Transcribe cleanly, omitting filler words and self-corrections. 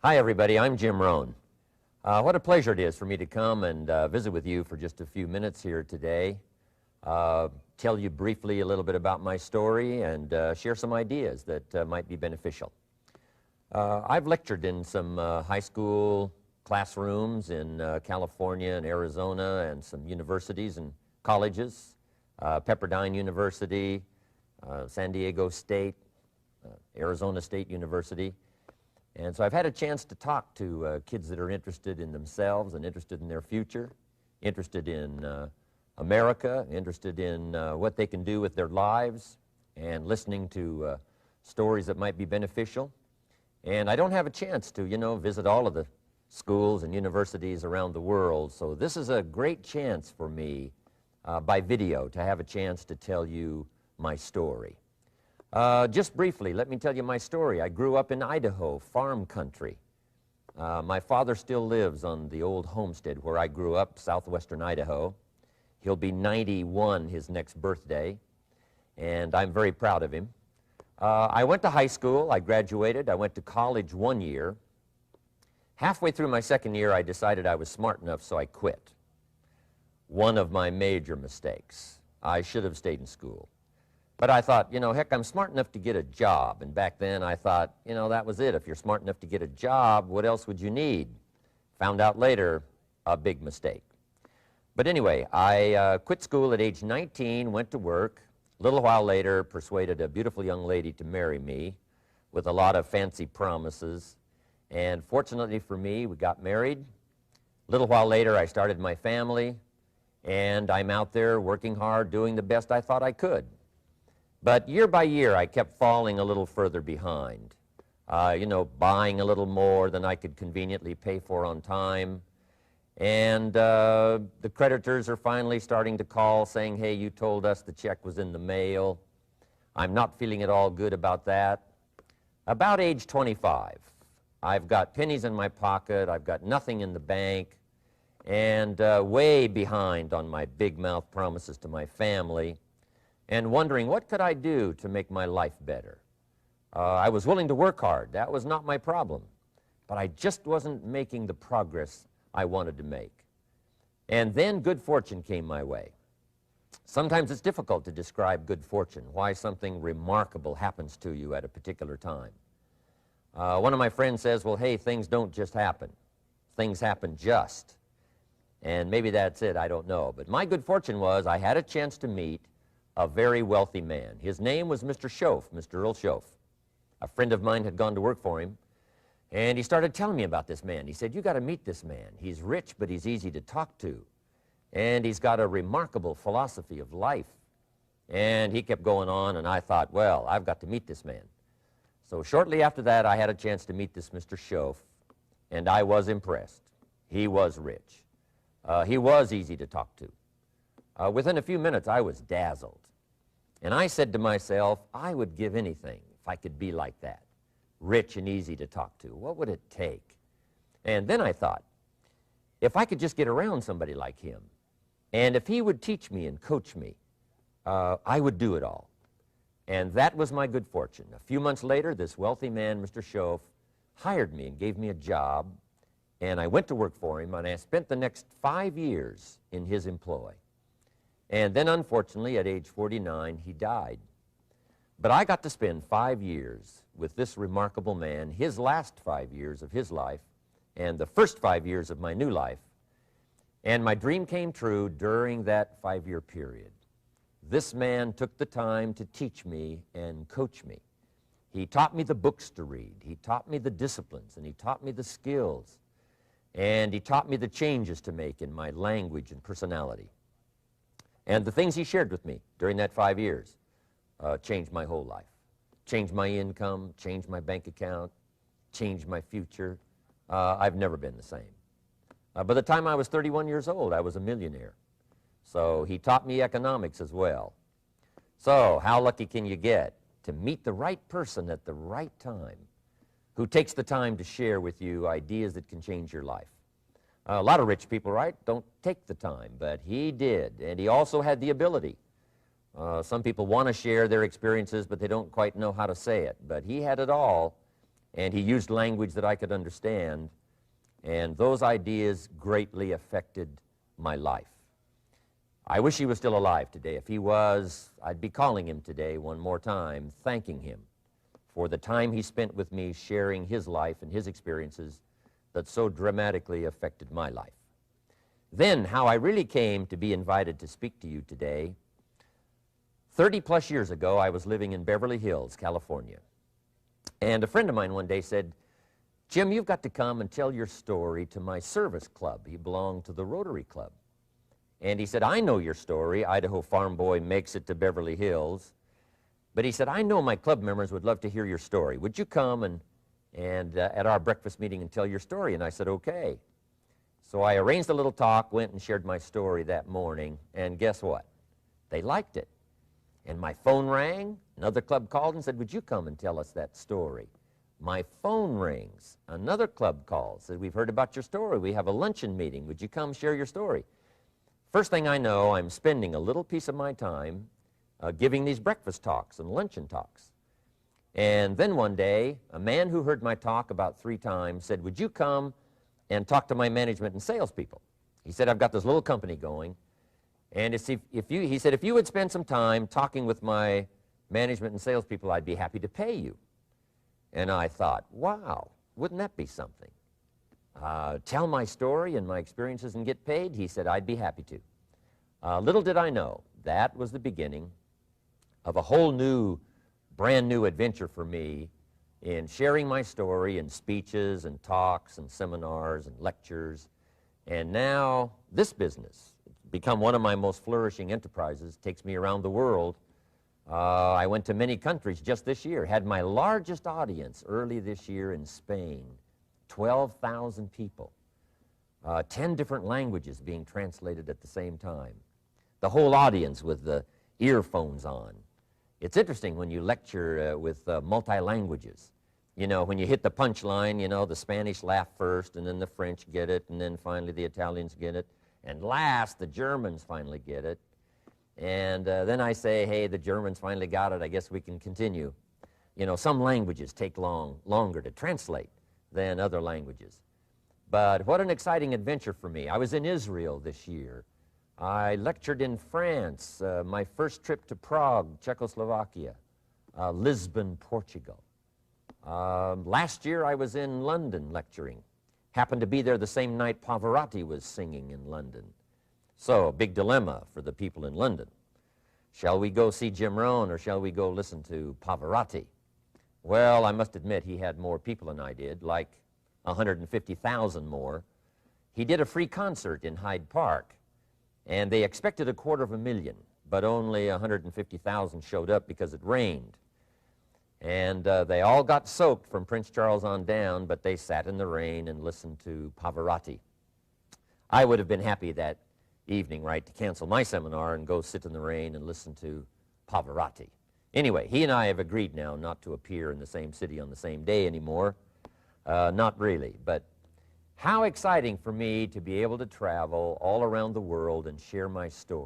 Hi, everybody. I'm Jim Rohn. What a pleasure it is for me to come and visit with you for just a few minutes here today. Tell you briefly a little bit about my story and share some ideas that might be beneficial. I've lectured in some high school classrooms in California and Arizona and some universities and colleges, Pepperdine University, San Diego State, Arizona State University. And so I've had a chance to talk to kids that are interested in themselves and interested in their future, interested in America, interested in what they can do with their lives, and listening to stories that might be beneficial. And I don't have a chance to, visit all of the schools and universities around the world, so this is a great chance for me by video to have a chance to tell you my story. Just briefly, let me tell you my story. I grew up in Idaho, farm country. My father still lives on the old homestead where I grew up, southwestern Idaho. He'll be 91 his next birthday, and I'm very proud of him. I went to high school. I graduated. I went to college 1 year. Halfway through my second year, I decided I was smart enough, so I quit. One of my major mistakes. I should have stayed in school. But I thought, heck, I'm smart enough to get a job. And back then I thought, that was it. If you're smart enough to get a job, what else would you need? Found out later, a big mistake. But anyway, I quit school at age 19, went to work. A little while later, persuaded a beautiful young lady to marry me with a lot of fancy promises. And fortunately for me, we got married. A little while later, I started my family. And I'm out there working hard, doing the best I thought I could. But year by year, I kept falling a little further behind, buying a little more than I could conveniently pay for on time. And the creditors are finally starting to call saying, hey, you told us the check was in the mail. I'm not feeling at all good about that. About age 25, I've got pennies in my pocket, I've got nothing in the bank, and way behind on my big mouth promises to my family, and wondering what could I do to make my life better. I was willing to work hard. That was not my problem. But I just wasn't making the progress I wanted to make. And then good fortune came my way. Sometimes it's difficult to describe good fortune, why something remarkable happens to you at a particular time. One of my friends says, well, hey, things don't just happen. Things happen just. And maybe that's it, I don't know. But my good fortune was I had a chance to meet a very wealthy man. His name was Mr. Schoaf, Mr. Earl Schoaf. A friend of mine had gone to work for him, and he started telling me about this man. He said, you got to meet this man. He's rich, but he's easy to talk to, and he's got a remarkable philosophy of life. And he kept going on, and I thought, well, I've got to meet this man. So shortly after that, I had a chance to meet this Mr. Schoaf, and I was impressed. He was rich. He was easy to talk to. Within a few minutes, I was dazzled. And I said to myself, I would give anything if I could be like that, rich and easy to talk to. What would it take? And then I thought, if I could just get around somebody like him, and if he would teach me and coach me, I would do it all. And that was my good fortune. A few months later, this wealthy man, Mr. Schoaf, hired me and gave me a job, and I went to work for him, and I spent the next 5 years in his employ. And then, unfortunately, at age 49, he died. But I got to spend 5 years with this remarkable man, his last 5 years of his life, and the first 5 years of my new life. And my dream came true during that 5-year period. This man took the time to teach me and coach me. He taught me the books to read. He taught me the disciplines, and he taught me the skills. And he taught me the changes to make in my language and personality. And the things he shared with me during that 5 years changed my whole life. Changed my income, changed my bank account, changed my future. I've never been the same. By the time I was 31 years old, I was a millionaire. So he taught me economics as well. So how lucky can you get to meet the right person at the right time who takes the time to share with you ideas that can change your life? A lot of rich people, right, don't take the time, but he did, and he also had the ability. Some people want to share their experiences, but they don't quite know how to say it, but he had it all, and he used language that I could understand, and those ideas greatly affected my life. I wish he was still alive today. If he was, I'd be calling him today one more time, thanking him for the time he spent with me sharing his life and his experiences that so dramatically affected my life. Then, how I really came to be invited to speak to you today. 30-plus years ago, I was living in Beverly Hills, California. And a friend of mine one day said, "Jim, you've got to come and tell your story to my service club." He belonged to the Rotary Club. And he said, "I know your story. Idaho farm boy makes it to Beverly Hills." But he said, "I know my club members would love to hear your story. Would you come and at our breakfast meeting and tell your story?" And I said, "Okay." So I arranged a little talk, went and shared my story that morning, and guess what? They liked it. And my phone rang, another club called and said, "Would you come and tell us that story?" My phone rings, another club calls, said, "We've heard about your story. We have a luncheon meeting. Would you come share your story?" First thing I know, I'm spending a little piece of my time giving these breakfast talks and luncheon talks. And then one day, a man who heard my talk about 3 times said, "Would you come and talk to my management and salespeople?" He said, "I've got this little company going, and he said, if you would spend some time talking with my management and salespeople, I'd be happy to pay you." And I thought, wow, wouldn't that be something? Tell my story and my experiences and get paid? He said, "I'd be happy to." Little did I know, that was the beginning of a whole new, brand new adventure for me in sharing my story in speeches and talks and seminars and lectures. And now this business, it's become one of my most flourishing enterprises, takes me around the world. I went to many countries just this year, had my largest audience early this year in Spain, 12,000 people, 10 different languages being translated at the same time, the whole audience with the earphones on. It's interesting when you lecture with multi-languages. You know, when you hit the punchline, you know, the Spanish laugh first, and then the French get it, and then finally the Italians get it, and last the Germans finally get it. And then I say, "Hey, the Germans finally got it. I guess we can continue." You know, some languages take longer to translate than other languages. But what an exciting adventure for me. I was in Israel this year. I lectured in France, my first trip to Prague, Czechoslovakia, Lisbon, Portugal. Last year I was in London lecturing. Happened to be there the same night Pavarotti was singing in London. So, a big dilemma for the people in London. Shall we go see Jim Rohn or shall we go listen to Pavarotti? Well, I must admit he had more people than I did, like 150,000 more. He did a free concert in Hyde Park, and they expected 250,000, but only 150,000 showed up because it rained. And they all got soaked from Prince Charles on down, but they sat in the rain and listened to Pavarotti. I would have been happy that evening, right, to cancel my seminar and go sit in the rain and listen to Pavarotti. Anyway, he and I have agreed now not to appear in the same city on the same day anymore. Not really, but how exciting for me to be able to travel all around the world and share my story.